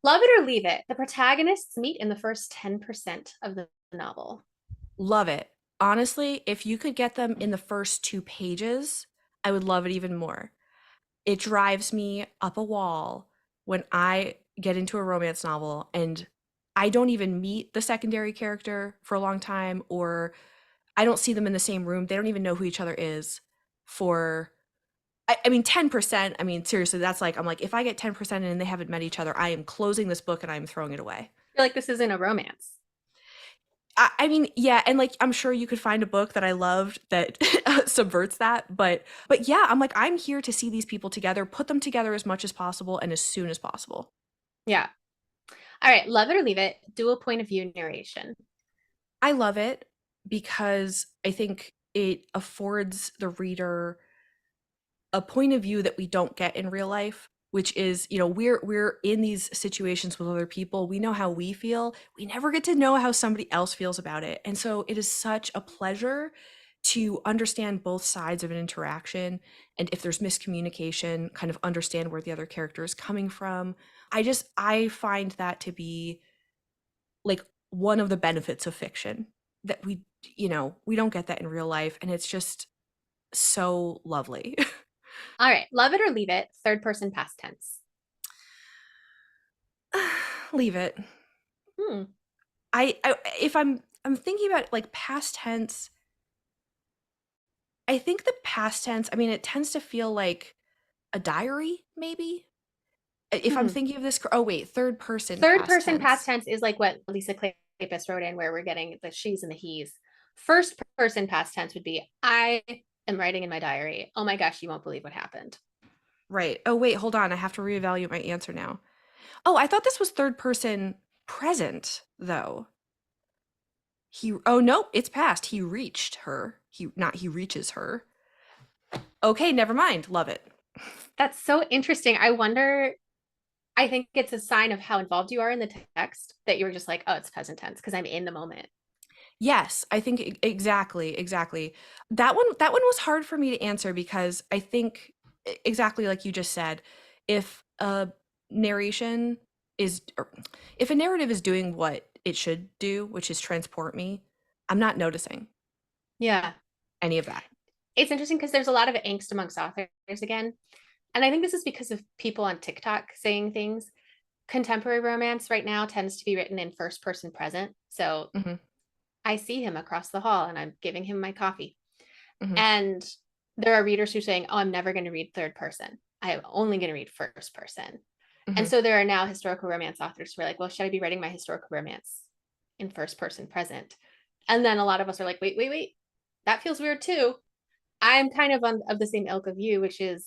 Love it or leave it. The protagonists meet in the first 10% of the novel. Love it. Honestly, if you could get them in the first 2 pages, I would love it even more. It drives me up a wall when I get into a romance novel and I don't even meet the secondary character for a long time, or I don't see them in the same room. They don't even know who each other is for, I mean, 10%. I mean, seriously, that's like, I'm like, if I get 10% and they haven't met each other, I am closing this book and I am throwing it away. I feel like this isn't a romance. I mean, yeah, and like I'm sure you could find a book that I loved that subverts that, but yeah, I'm like I'm here to see these people together, put them together as much as possible and as soon as possible. Yeah. All right. Love it or leave it. Dual point of view narration. I love it because I think it affords the reader a point of view that we don't get in real life, which is, we're in these situations with other people. We know how we feel. We never get to know how somebody else feels about it. And so it is such a pleasure to understand both sides of an interaction, and if there's miscommunication, kind of understand where the other character is coming from. I find that to be like one of the benefits of fiction that we don't get that in real life, and it's just so lovely. All right. Love it or leave it. Third person past tense. Leave it. Hmm. I if I'm thinking about like past tense, I think the past tense, I mean, it tends to feel like a diary, maybe. If I'm Hmm. thinking of this, oh wait, third person Third past person past tense. tense is like what Lisa Kleypas wrote in, where we're getting the she's and the he's. First person past tense would be I am writing in my diary. Oh my gosh, you won't believe what happened. Right. Oh wait, hold on. I have to reevaluate my answer now. Oh, I thought this was third person present though. Oh no, it's past. He reached her. He reaches her. Okay, never mind. Love it. That's so interesting. I wonder, I think it's a sign of how involved you are in the text that you're just like, oh, it's present tense because I'm in the moment. Yes, I think exactly, exactly. That one was hard for me to answer because I think exactly like you just said, if a narration or if a narrative is doing what it should do, which is transport me, I'm not noticing Yeah. any of that. It's interesting because there's a lot of angst amongst authors again. And I think this is because of people on TikTok saying things. Contemporary romance right now tends to be written in first person present. So Hmm. I see him across the hall and I'm giving him my coffee. Hmm. And there are readers who are saying, oh, I'm never going to read third person. I am only going to read first person. And Hmm. so there are now historical romance authors who are like, well, should I be writing my historical romance in first person present? And then a lot of us are like, wait, wait, wait. That feels weird too. I'm kind of of the same ilk of you, which is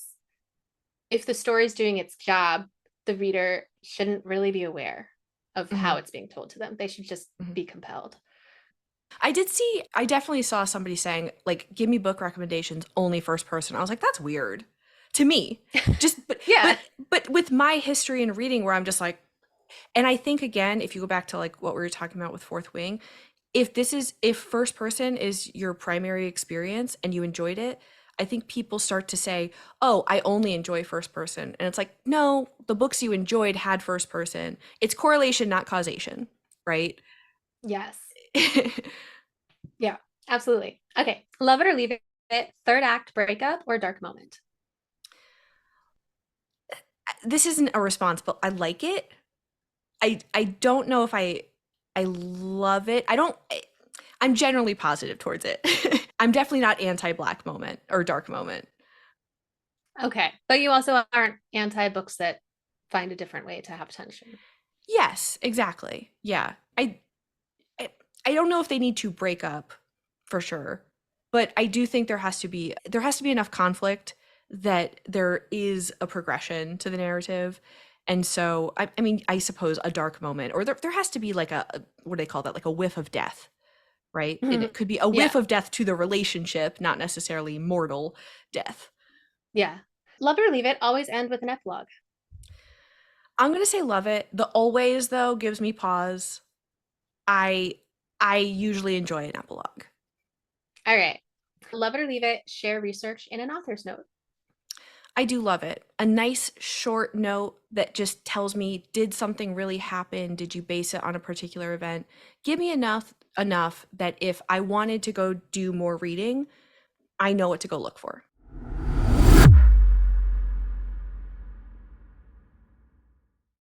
if the story's doing its job, the reader shouldn't really be aware of Hmm. how it's being told to them. They should just Hmm. be compelled. I definitely saw somebody saying, like, give me book recommendations only first person. I was like, that's weird to me. Just, Yeah. but with my history and reading where I'm just like, and I think again, if you go back to like what we were talking about with Fourth Wing, if first person is your primary experience and you enjoyed it, I think people start to say, "Oh, I only enjoy first person." And it's like, "No, the books you enjoyed had first person. It's correlation, not causation." Right? Yes. Yeah, absolutely. Okay. Love it or leave it. Third act breakup or dark moment. This isn't a response, but I like it. I don't know if I love it. I'm generally positive towards it. I'm definitely not anti-black moment or dark moment. Okay. But you also aren't anti books that find a different way to have tension. Yes, exactly. Yeah. I I don't know if they need to break up for sure, but I do think there has to be enough conflict that there is a progression to the narrative. And so I mean, I suppose a dark moment, or there has to be like what do they call that? Like a whiff of death, right? It could be a whiff Yeah. of death to the relationship, not necessarily mortal death. Yeah. Love it or leave it. Always end with an epilogue. I'm gonna say love it. The always though gives me pause. I I usually enjoy an epilogue. All right. Love it or leave it. Share research in an author's note. I do love it. A nice short note that just tells me, did something really happen? Did you base it on a particular event? Give me enough that if I wanted to go do more reading, I know what to go look for.